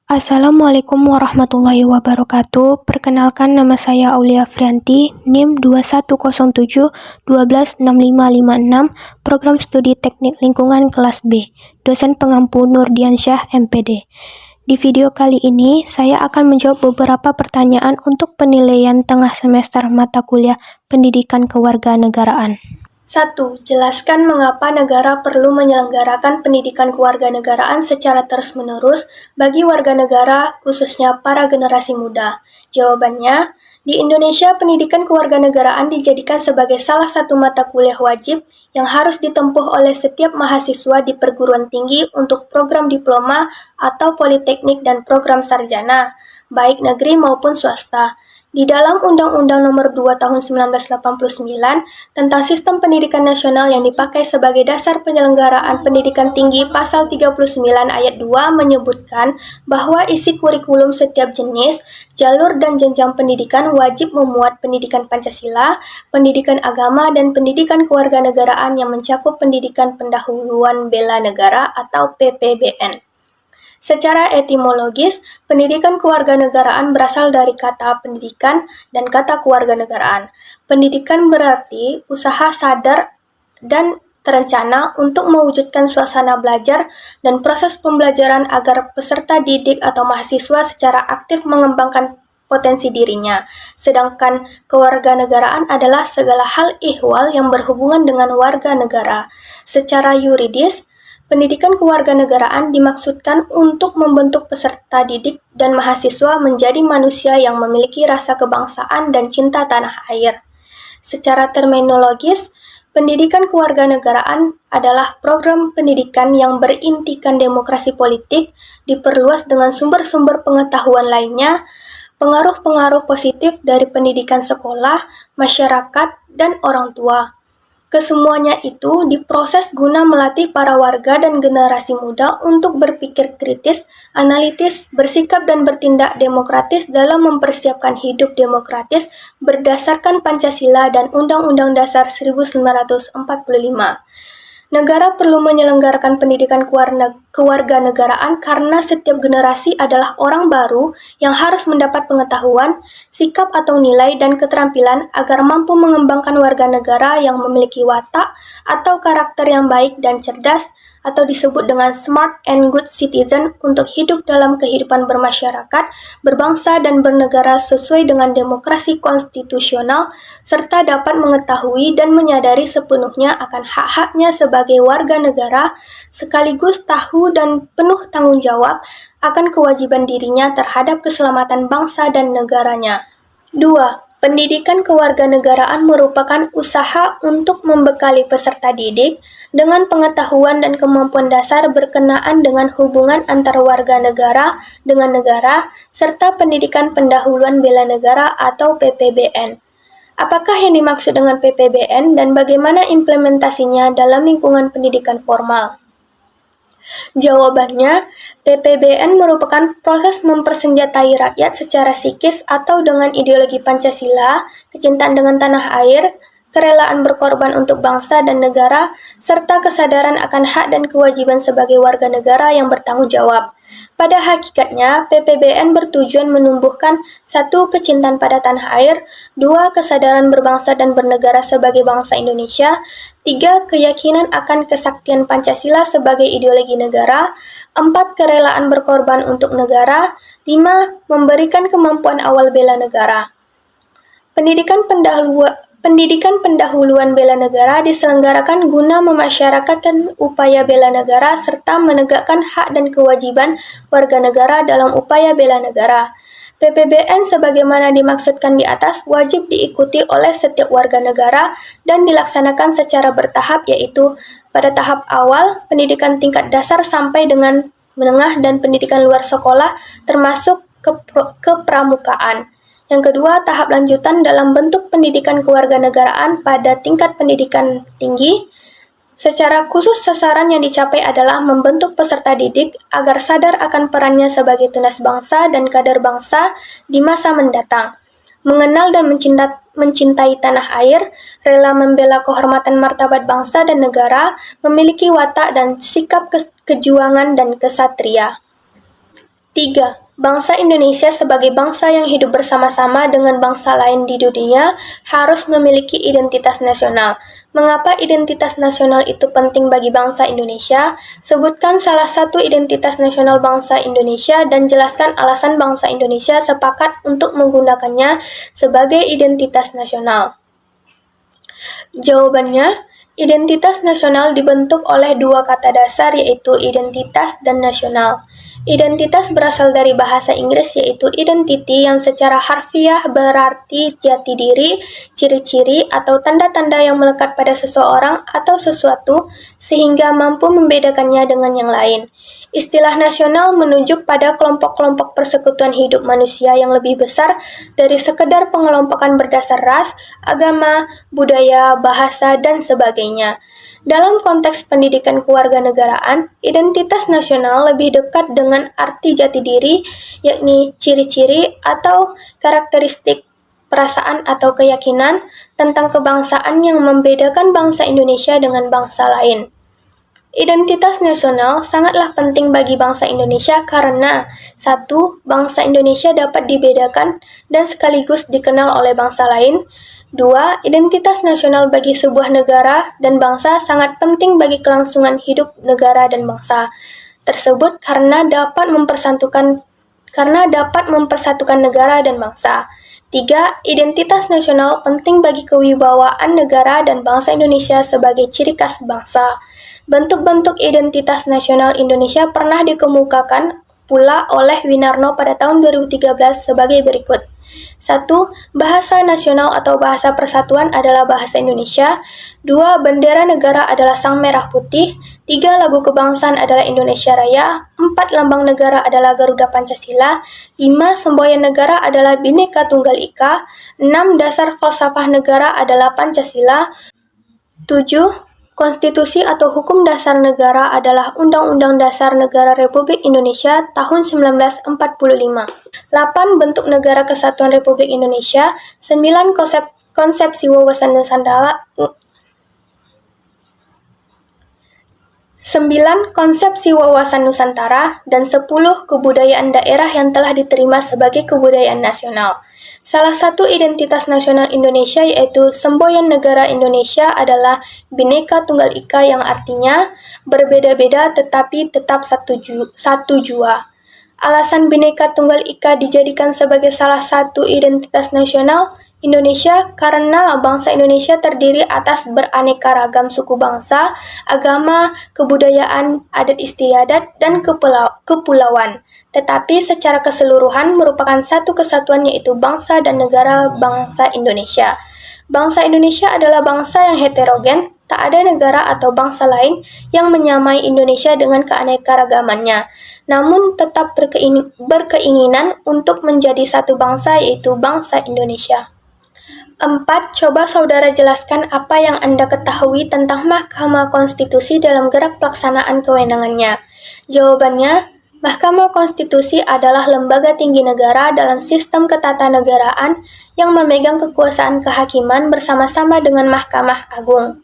Assalamualaikum warahmatullahi wabarakatuh. Perkenalkan, nama saya Aulia Frianti, NIM 2107-126556, Program Studi Teknik Lingkungan kelas B, dosen pengampu Nurdiansyah MPD. Di video kali ini, saya akan menjawab beberapa pertanyaan untuk penilaian tengah semester mata kuliah Pendidikan Kewarganegaraan. 1. Jelaskan mengapa negara perlu menyelenggarakan pendidikan kewarganegaraan secara terus-menerus bagi warga negara, khususnya para generasi muda. Jawabannya, di Indonesia pendidikan kewarganegaraan dijadikan sebagai salah satu mata kuliah wajib yang harus ditempuh oleh setiap mahasiswa di perguruan tinggi untuk program diploma atau politeknik dan program sarjana, baik negeri maupun swasta. Di dalam Undang-Undang Nomor 2 Tahun 1989 tentang Sistem Pendidikan Nasional yang dipakai sebagai dasar penyelenggaraan pendidikan tinggi, Pasal 39 ayat 2 menyebutkan bahwa isi kurikulum setiap jenis, jalur dan jenjang pendidikan wajib memuat pendidikan Pancasila, pendidikan agama, dan pendidikan kewarganegaraan yang mencakup pendidikan pendahuluan bela negara atau PPBN. Secara etimologis, pendidikan kewarganegaraan berasal dari kata pendidikan dan kata kewarganegaraan. Pendidikan berarti usaha sadar dan terencana untuk mewujudkan suasana belajar dan proses pembelajaran agar peserta didik atau mahasiswa secara aktif mengembangkan potensi dirinya. Sedangkan kewarganegaraan adalah segala hal ihwal yang berhubungan dengan warga negara. Secara yuridis, pendidikan kewarganegaraan dimaksudkan untuk membentuk peserta didik dan mahasiswa menjadi manusia yang memiliki rasa kebangsaan dan cinta tanah air. Secara terminologis, pendidikan kewarganegaraan adalah program pendidikan yang berintikan demokrasi politik, diperluas dengan sumber-sumber pengetahuan lainnya, pengaruh-pengaruh positif dari pendidikan sekolah, masyarakat, dan orang tua. Kesemuanya itu diproses guna melatih para warga dan generasi muda untuk berpikir kritis, analitis, bersikap dan bertindak demokratis dalam mempersiapkan hidup demokratis berdasarkan Pancasila dan Undang-Undang Dasar 1945. Negara perlu menyelenggarakan pendidikan kewarganegaraan karena setiap generasi adalah orang baru yang harus mendapat pengetahuan, sikap atau nilai dan keterampilan agar mampu mengembangkan warga negara yang memiliki watak atau karakter yang baik dan cerdas, atau disebut dengan smart and good citizen, untuk hidup dalam kehidupan bermasyarakat, berbangsa dan bernegara sesuai dengan demokrasi konstitusional, serta dapat mengetahui dan menyadari sepenuhnya akan hak-haknya sebagai warga negara, sekaligus tahu dan penuh tanggung jawab akan kewajiban dirinya terhadap keselamatan bangsa dan negaranya. 2. Pendidikan kewarganegaraan merupakan usaha untuk membekali peserta didik dengan pengetahuan dan kemampuan dasar berkenaan dengan hubungan antar warga negara dengan negara, serta pendidikan pendahuluan bela negara atau PPBN. Apakah yang dimaksud dengan PPBN dan bagaimana implementasinya dalam lingkungan pendidikan formal? Jawabannya, PPBN merupakan proses mempersenjatai rakyat secara psikis atau dengan ideologi Pancasila, kecintaan dengan tanah air, kerelaan berkorban untuk bangsa dan negara, serta kesadaran akan hak dan kewajiban sebagai warga negara yang bertanggung jawab. Pada hakikatnya, PPBN bertujuan menumbuhkan 1. Kecintaan pada tanah air, 2. Kesadaran berbangsa dan bernegara sebagai bangsa Indonesia, 3. Keyakinan akan kesaktian Pancasila sebagai ideologi negara, 4. Kerelaan berkorban untuk negara, 5. Memberikan kemampuan awal bela negara. Pendidikan pendahuluan bela negara diselenggarakan guna memasyarakatkan upaya bela negara serta menegakkan hak dan kewajiban warga negara dalam upaya bela negara. PPBN sebagaimana dimaksudkan di atas wajib diikuti oleh setiap warga negara dan dilaksanakan secara bertahap, yaitu pada tahap awal pendidikan tingkat dasar sampai dengan menengah dan pendidikan luar sekolah termasuk kepramukaan. Yang kedua, tahap lanjutan dalam bentuk pendidikan kewarganegaraan pada tingkat pendidikan tinggi. Secara khusus, sasaran yang dicapai adalah membentuk peserta didik agar sadar akan perannya sebagai tunas bangsa dan kader bangsa di masa mendatang, mengenal dan mencintai tanah air, rela membela kehormatan martabat bangsa dan negara, memiliki watak dan sikap kejuangan dan kesatria. 3. Bangsa Indonesia sebagai bangsa yang hidup bersama-sama dengan bangsa lain di dunia harus memiliki identitas nasional. Mengapa identitas nasional itu penting bagi bangsa Indonesia? Sebutkan salah satu identitas nasional bangsa Indonesia dan jelaskan alasan bangsa Indonesia sepakat untuk menggunakannya sebagai identitas nasional. Jawabannya, identitas nasional dibentuk oleh dua kata dasar yaitu identitas dan nasional. Identitas berasal dari bahasa Inggris yaitu identity yang secara harfiah berarti jati diri, ciri-ciri, atau tanda-tanda yang melekat pada seseorang atau sesuatu sehingga mampu membedakannya dengan yang lain. Istilah nasional menunjuk pada kelompok-kelompok persekutuan hidup manusia yang lebih besar dari sekedar pengelompokan berdasar ras, agama, budaya, bahasa, dan sebagainya. Dalam konteks pendidikan kewarganegaraan, identitas nasional lebih dekat dengan arti jati diri, yakni ciri-ciri atau karakteristik perasaan atau keyakinan tentang kebangsaan yang membedakan bangsa Indonesia dengan bangsa lain. Identitas nasional sangatlah penting bagi bangsa Indonesia karena 1. Bangsa Indonesia dapat dibedakan dan sekaligus dikenal oleh bangsa lain. 2. Identitas nasional bagi sebuah negara dan bangsa sangat penting bagi kelangsungan hidup negara dan bangsa tersebut karena dapat mempersatukan negara dan bangsa. 3. Identitas nasional penting bagi kewibawaan negara dan bangsa Indonesia sebagai ciri khas bangsa. Bentuk-bentuk identitas nasional Indonesia pernah dikemukakan pula oleh Winarno pada tahun 2013 sebagai berikut. 1. Bahasa nasional atau bahasa persatuan adalah bahasa Indonesia. 2. Bendera negara adalah sang merah putih. 3. Lagu kebangsaan adalah Indonesia Raya. 4. Lambang negara adalah Garuda Pancasila. 5. Semboyan negara adalah Bhinneka Tunggal Ika. 6. Dasar falsafah negara adalah Pancasila. 7. Konstitusi atau hukum dasar negara adalah Undang-Undang Dasar Negara Republik Indonesia tahun 1945. 8. Bentuk negara kesatuan Republik Indonesia. 9. Konsepsi wawasan Nusantara. 9. Konsepsi wawasan Nusantara, dan 10. Kebudayaan daerah yang telah diterima sebagai kebudayaan nasional. Salah satu identitas nasional Indonesia yaitu semboyan negara Indonesia adalah Bhinneka Tunggal Ika yang artinya berbeda-beda tetapi tetap satu jua. Alasan Bhinneka Tunggal Ika dijadikan sebagai salah satu identitas nasional Indonesia karena bangsa Indonesia terdiri atas beraneka ragam suku bangsa, agama, kebudayaan, adat istiadat, dan kepulauan. Tetapi secara keseluruhan merupakan satu kesatuan yaitu bangsa dan negara bangsa Indonesia. Bangsa Indonesia adalah bangsa yang heterogen, tak ada negara atau bangsa lain yang menyamai Indonesia dengan keanekaragamannya, namun tetap berkeinginan untuk menjadi satu bangsa yaitu bangsa Indonesia. 4. Coba saudara jelaskan apa yang Anda ketahui tentang Mahkamah Konstitusi dalam gerak pelaksanaan kewenangannya. Jawabannya, Mahkamah Konstitusi adalah lembaga tinggi negara dalam sistem ketatanegaraan yang memegang kekuasaan kehakiman bersama-sama dengan Mahkamah Agung.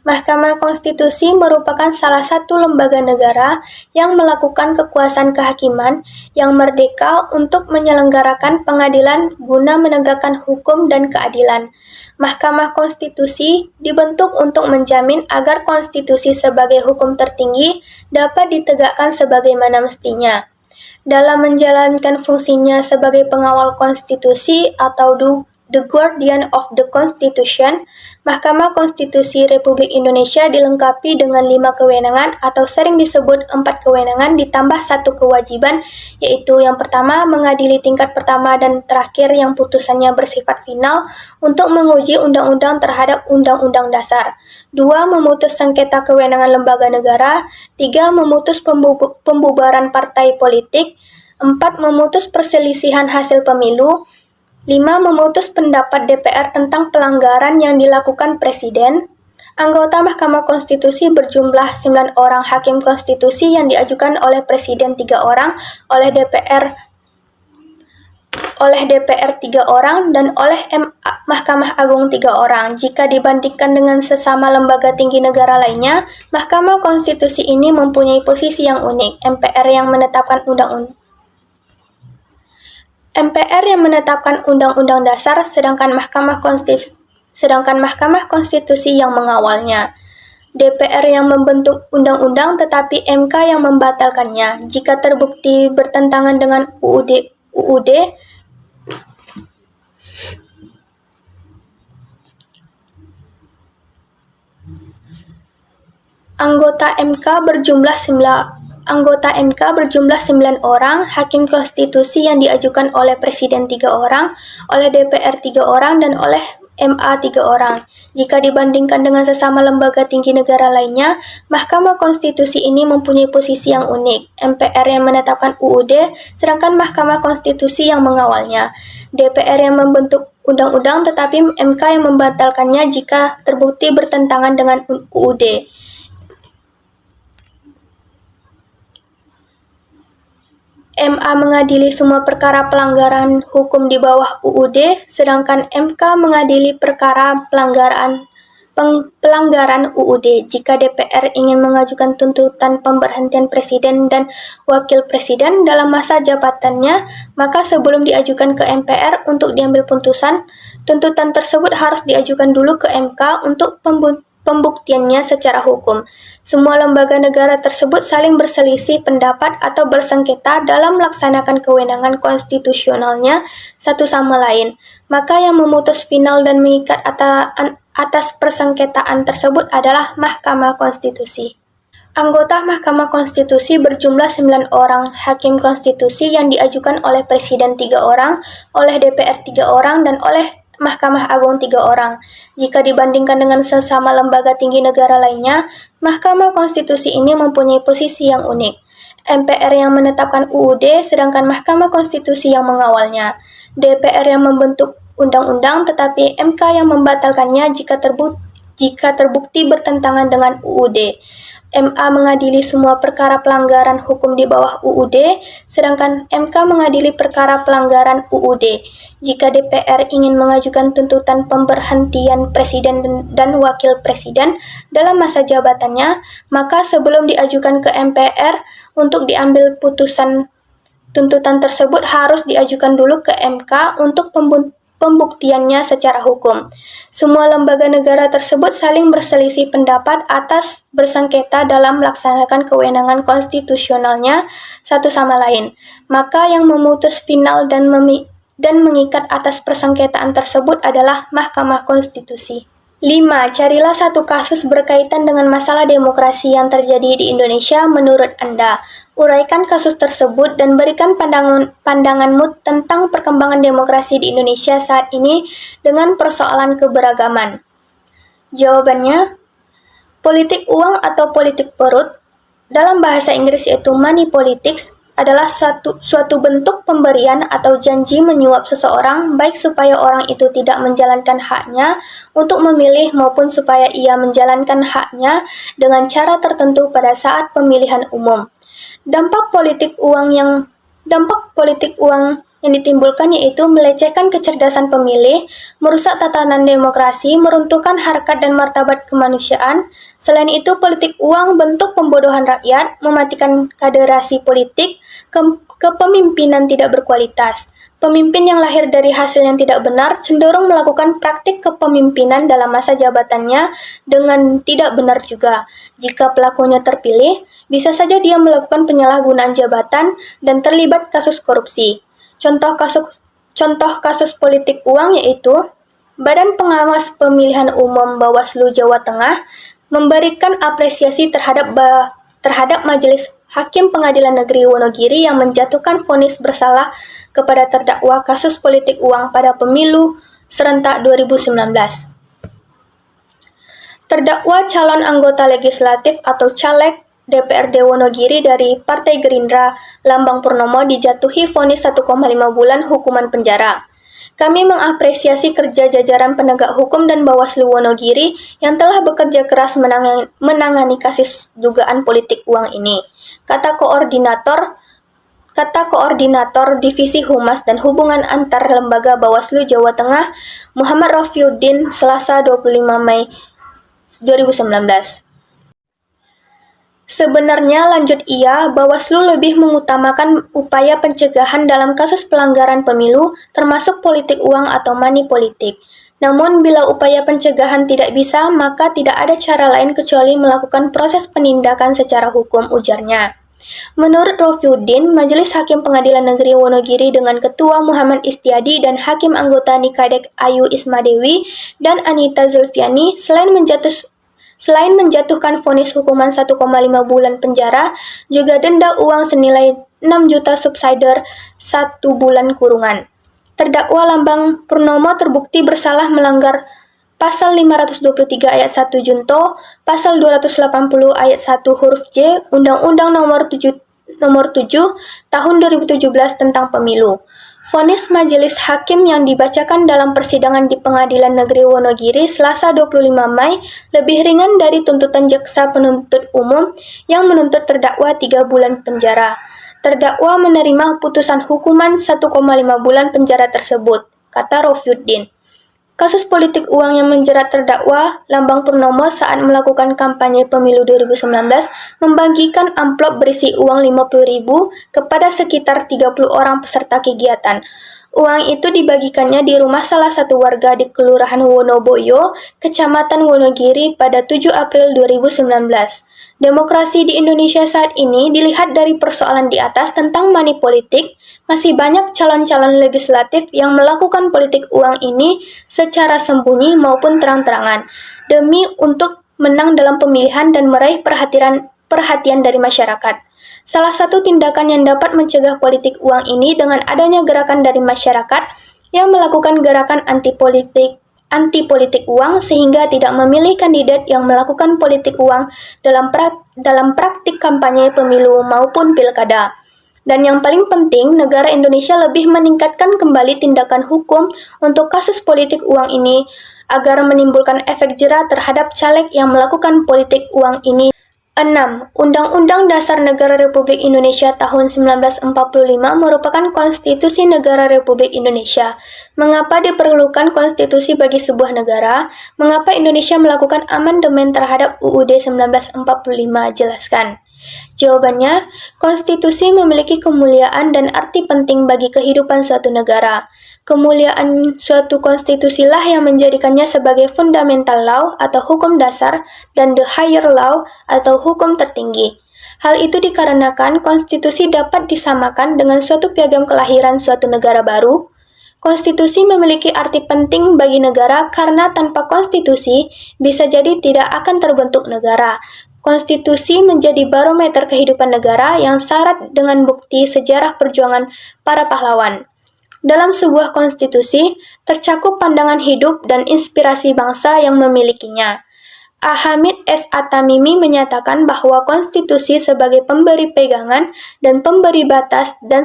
Mahkamah Konstitusi merupakan salah satu lembaga negara yang melakukan kekuasaan kehakiman yang merdeka untuk menyelenggarakan pengadilan guna menegakkan hukum dan keadilan. Mahkamah Konstitusi dibentuk untuk menjamin agar konstitusi sebagai hukum tertinggi dapat ditegakkan sebagaimana mestinya. Dalam menjalankan fungsinya sebagai pengawal konstitusi atau The Guardian of the Constitution, Mahkamah Konstitusi Republik Indonesia dilengkapi dengan 5 kewenangan atau sering disebut 4 kewenangan ditambah 1 kewajiban, yaitu yang pertama, mengadili tingkat pertama dan terakhir yang putusannya bersifat final untuk menguji undang-undang terhadap undang-undang dasar. 2. Memutus sengketa kewenangan lembaga negara. 3. Memutus pembubaran partai politik. 4. Memutus perselisihan hasil pemilu. 5. Memutus pendapat DPR tentang pelanggaran yang dilakukan Presiden. Anggota Mahkamah Konstitusi berjumlah 9 orang hakim konstitusi yang diajukan oleh Presiden 3 orang, oleh DPR 3 orang, dan oleh Mahkamah Agung 3 orang. Jika dibandingkan dengan sesama lembaga tinggi negara lainnya, Mahkamah Konstitusi ini mempunyai posisi yang unik. MPR yang menetapkan undang-undang MPR yang menetapkan Undang-Undang Dasar, sedangkan Mahkamah Konstitusi yang mengawalnya. DPR yang membentuk undang-undang tetapi MK yang membatalkannya. Jika terbukti bertentangan dengan UUD, Anggota MK berjumlah 9 orang, Hakim Konstitusi yang diajukan oleh Presiden 3 orang, oleh DPR 3 orang, dan oleh MA 3 orang. Jika dibandingkan dengan sesama lembaga tinggi negara lainnya, Mahkamah Konstitusi ini mempunyai posisi yang unik. MPR yang menetapkan UUD, sedangkan Mahkamah Konstitusi yang mengawalnya. DPR yang membentuk undang-undang tetapi MK yang membatalkannya jika terbukti bertentangan dengan UUD. MA mengadili semua perkara pelanggaran hukum di bawah UUD, sedangkan MK mengadili perkara pelanggaran UUD. Jika DPR ingin mengajukan tuntutan pemberhentian Presiden dan Wakil Presiden dalam masa jabatannya, maka sebelum diajukan ke MPR untuk diambil putusan, tuntutan tersebut harus diajukan dulu ke MK untuk pembuktiannya secara hukum. Semua lembaga negara tersebut saling berselisih pendapat atau bersengketa dalam melaksanakan kewenangan konstitusionalnya satu sama lain. Maka yang memutus final dan mengikat atas persengketaan tersebut adalah Mahkamah Konstitusi. Anggota Mahkamah Konstitusi berjumlah 9 orang, Hakim Konstitusi yang diajukan oleh Presiden 3 orang, oleh DPR 3 orang, dan oleh Mahkamah Agung 3 orang. Jika dibandingkan dengan sesama lembaga tinggi negara lainnya, Mahkamah Konstitusi ini mempunyai posisi yang unik. MPR yang menetapkan UUD, sedangkan Mahkamah Konstitusi yang mengawalnya. DPR yang membentuk undang-undang, tetapi MK yang membatalkannya jika terbukti bertentangan dengan UUD. MA mengadili semua perkara pelanggaran hukum di bawah UUD, sedangkan MK mengadili perkara pelanggaran UUD. Jika DPR ingin mengajukan tuntutan pemberhentian Presiden dan Wakil Presiden dalam masa jabatannya, maka sebelum diajukan ke MPR untuk diambil putusan, tuntutan tersebut harus diajukan dulu ke MK untuk pembuktiannya secara hukum. Semua lembaga negara tersebut saling berselisih pendapat atas bersengketa dalam melaksanakan kewenangan konstitusionalnya satu sama lain. Maka yang memutus final dan mengikat atas persengketaan tersebut adalah Mahkamah Konstitusi. 5. Carilah satu kasus berkaitan dengan masalah demokrasi yang terjadi di Indonesia menurut Anda. Uraikan kasus tersebut dan berikan pandanganmu tentang perkembangan demokrasi di Indonesia saat ini dengan persoalan keberagaman. Jawabannya, politik uang atau politik perut, dalam bahasa Inggris yaitu money politics, adalah suatu bentuk pemberian atau janji menyuap seseorang baik supaya orang itu tidak menjalankan haknya untuk memilih maupun supaya ia menjalankan haknya dengan cara tertentu pada saat pemilihan umum. Dampak politik uang yang ditimbulkan yaitu melecehkan kecerdasan pemilih, merusak tatanan demokrasi, meruntuhkan harkat dan martabat kemanusiaan. Selain itu, politik uang bentuk pembodohan rakyat, mematikan kaderasi politik, kepemimpinan tidak berkualitas. Pemimpin yang lahir dari hasil yang tidak benar cenderung melakukan praktik kepemimpinan dalam masa jabatannya dengan tidak benar juga. Jika pelakunya terpilih, bisa saja dia melakukan penyalahgunaan jabatan dan terlibat kasus korupsi. Contoh kasus politik uang yaitu Badan Pengawas Pemilihan Umum Bawaslu Jawa Tengah memberikan apresiasi terhadap Majelis Hakim Pengadilan Negeri Wonogiri yang menjatuhkan vonis bersalah kepada terdakwa kasus politik uang pada pemilu serentak 2019. Terdakwa calon anggota legislatif atau caleg DPRD Wonogiri dari Partai Gerindra, Lambang Purnomo dijatuhi vonis 1,5 bulan hukuman penjara. Kami mengapresiasi kerja jajaran penegak hukum dan Bawaslu Wonogiri yang telah bekerja keras menangani kasus dugaan politik uang ini, kata Koordinator Divisi Humas dan Hubungan Antar Lembaga Bawaslu Jawa Tengah, Muhammad Rafiuddin, Selasa 25 Mei 2019. Sebenarnya lanjut ia, Bawaslu lebih mengutamakan upaya pencegahan dalam kasus pelanggaran pemilu, termasuk politik uang atau money politik. Namun, bila upaya pencegahan tidak bisa, maka tidak ada cara lain kecuali melakukan proses penindakan secara hukum, ujarnya. Menurut Rofiuddin, Majelis Hakim Pengadilan Negeri Wonogiri dengan Ketua Muhammad Istiadi dan Hakim Anggota Nikadek Ayu Ismadewi dan Anita Zulfiani, selain menjatuhkan vonis hukuman 1,5 bulan penjara, juga denda uang senilai 6 juta subsidiar 1 bulan kurungan. Terdakwa Lambang Purnomo terbukti bersalah melanggar Pasal 523 ayat 1 Junto, Pasal 280 ayat 1 huruf J, Undang-Undang Nomor 7 Tahun 2017 tentang Pemilu. Vonis Majelis Hakim yang dibacakan dalam persidangan di Pengadilan Negeri Wonogiri Selasa 25 Mei lebih ringan dari tuntutan jaksa penuntut umum yang menuntut terdakwa 3 bulan penjara. Terdakwa menerima putusan hukuman 1,5 bulan penjara tersebut, kata Rofiuddin. Kasus politik uang yang menjerat terdakwa Lambang Purnomo saat melakukan kampanye pemilu 2019 membagikan amplop berisi uang 50.000 kepada sekitar 30 orang peserta kegiatan. Uang itu dibagikannya di rumah salah satu warga di Kelurahan Wonoboyo, Kecamatan Wonogiri pada 7 April 2019. Demokrasi di Indonesia saat ini dilihat dari persoalan di atas tentang money politik. Masih banyak calon-calon legislatif yang melakukan politik uang ini secara sembunyi maupun terang-terangan, demi untuk menang dalam pemilihan dan meraih perhatian dari masyarakat. Salah satu tindakan yang dapat mencegah politik uang ini dengan adanya gerakan dari masyarakat yang melakukan gerakan anti politik uang sehingga tidak memilih kandidat yang melakukan politik uang dalam praktik kampanye pemilu maupun pilkada. Dan yang paling penting, negara Indonesia lebih meningkatkan kembali tindakan hukum untuk kasus politik uang ini agar menimbulkan efek jera terhadap caleg yang melakukan politik uang ini. 6. Undang-Undang Dasar Negara Republik Indonesia tahun 1945 merupakan konstitusi negara Republik Indonesia. Mengapa diperlukan konstitusi bagi sebuah negara? Mengapa Indonesia melakukan amandemen terhadap UUD 1945? Jelaskan. Jawabannya, konstitusi memiliki kemuliaan dan arti penting bagi kehidupan suatu negara. Kemuliaan suatu konstitusilah yang menjadikannya sebagai fundamental law atau hukum dasar dan the higher law atau hukum tertinggi. Hal itu dikarenakan konstitusi dapat disamakan dengan suatu piagam kelahiran suatu negara baru. Konstitusi memiliki arti penting bagi negara karena tanpa konstitusi bisa jadi tidak akan terbentuk negara. Konstitusi menjadi barometer kehidupan negara yang syarat dengan bukti sejarah perjuangan para pahlawan. Dalam sebuah konstitusi, tercakup pandangan hidup dan inspirasi bangsa yang memilikinya. A. Hamid S. At-Tamimi menyatakan bahwa konstitusi sebagai pemberi pegangan dan pemberi batas dan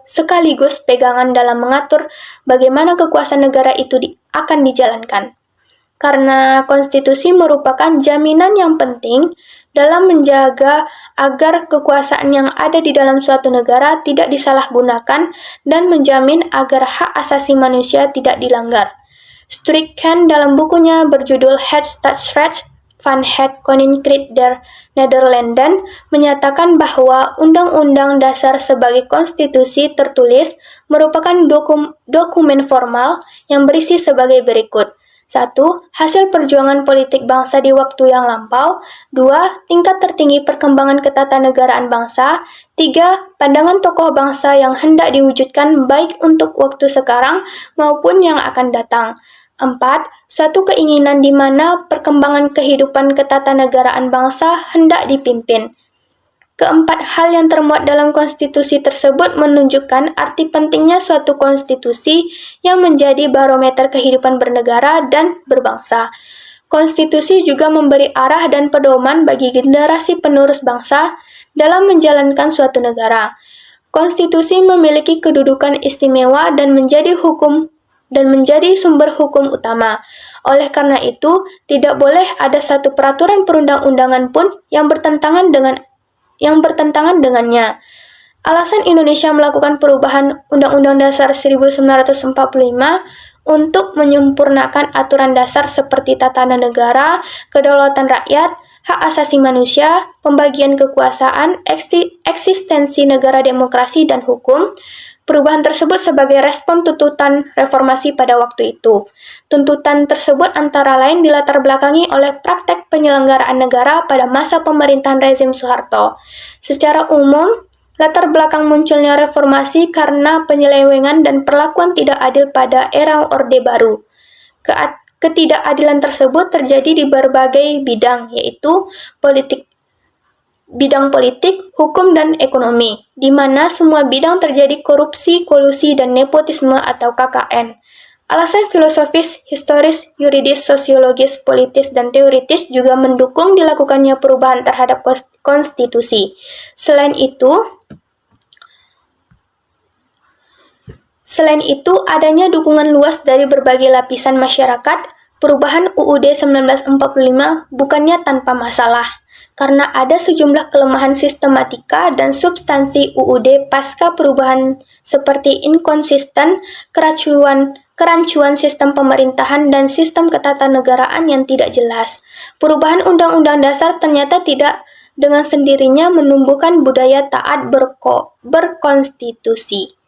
sekaligus pegangan dalam mengatur bagaimana kekuasaan negara itu akan dijalankan. Karena konstitusi merupakan jaminan yang penting dalam menjaga agar kekuasaan yang ada di dalam suatu negara tidak disalahgunakan dan menjamin agar hak asasi manusia tidak dilanggar. Struycken dalam bukunya berjudul Het Staatsrecht van het Koninkrijk der Nederlanden menyatakan bahwa Undang-Undang Dasar sebagai konstitusi tertulis merupakan dokumen formal yang berisi sebagai berikut. 1. Hasil perjuangan politik bangsa di waktu yang lampau. 2. Tingkat tertinggi perkembangan ketatanegaraan bangsa. 3. Pandangan tokoh bangsa yang hendak diwujudkan baik untuk waktu sekarang maupun yang akan datang. 4. Suatu keinginan di mana perkembangan kehidupan ketatanegaraan bangsa hendak dipimpin. Keempat hal yang termuat dalam konstitusi tersebut menunjukkan arti pentingnya suatu konstitusi yang menjadi barometer kehidupan bernegara dan berbangsa. Konstitusi juga memberi arah dan pedoman bagi generasi penerus bangsa dalam menjalankan suatu negara. Konstitusi memiliki kedudukan istimewa dan menjadi sumber hukum utama. Oleh karena itu, tidak boleh ada satu peraturan perundang-undangan pun yang bertentangan dengannya. Alasan Indonesia melakukan perubahan Undang-Undang Dasar 1945 untuk menyempurnakan aturan dasar seperti tatanan negara, kedaulatan rakyat, hak asasi manusia, pembagian kekuasaan, eksistensi negara demokrasi dan hukum. Perubahan tersebut sebagai respon tuntutan reformasi pada waktu itu. Tuntutan tersebut antara lain dilatar belakangi oleh praktek penyelenggaraan negara pada masa pemerintahan rezim Soeharto. Secara umum, latar belakang munculnya reformasi karena penyelewengan dan perlakuan tidak adil pada era Orde Baru. Ketidakadilan tersebut terjadi di berbagai bidang, yaitu bidang politik, hukum, dan ekonomi, di mana semua bidang terjadi korupsi, kolusi, dan nepotisme atau KKN. Alasan filosofis, historis, yuridis, sosiologis, politis, dan teoritis juga mendukung dilakukannya perubahan terhadap konstitusi. Selain itu, adanya dukungan luas dari berbagai lapisan masyarakat. Perubahan UUD 1945 bukannya tanpa masalah, karena ada sejumlah kelemahan sistematika dan substansi UUD pasca perubahan seperti inkonsisten, kerancuan sistem pemerintahan, dan sistem ketatanegaraan yang tidak jelas. Perubahan Undang-Undang Dasar ternyata tidak dengan sendirinya menumbuhkan budaya taat berkonstitusi.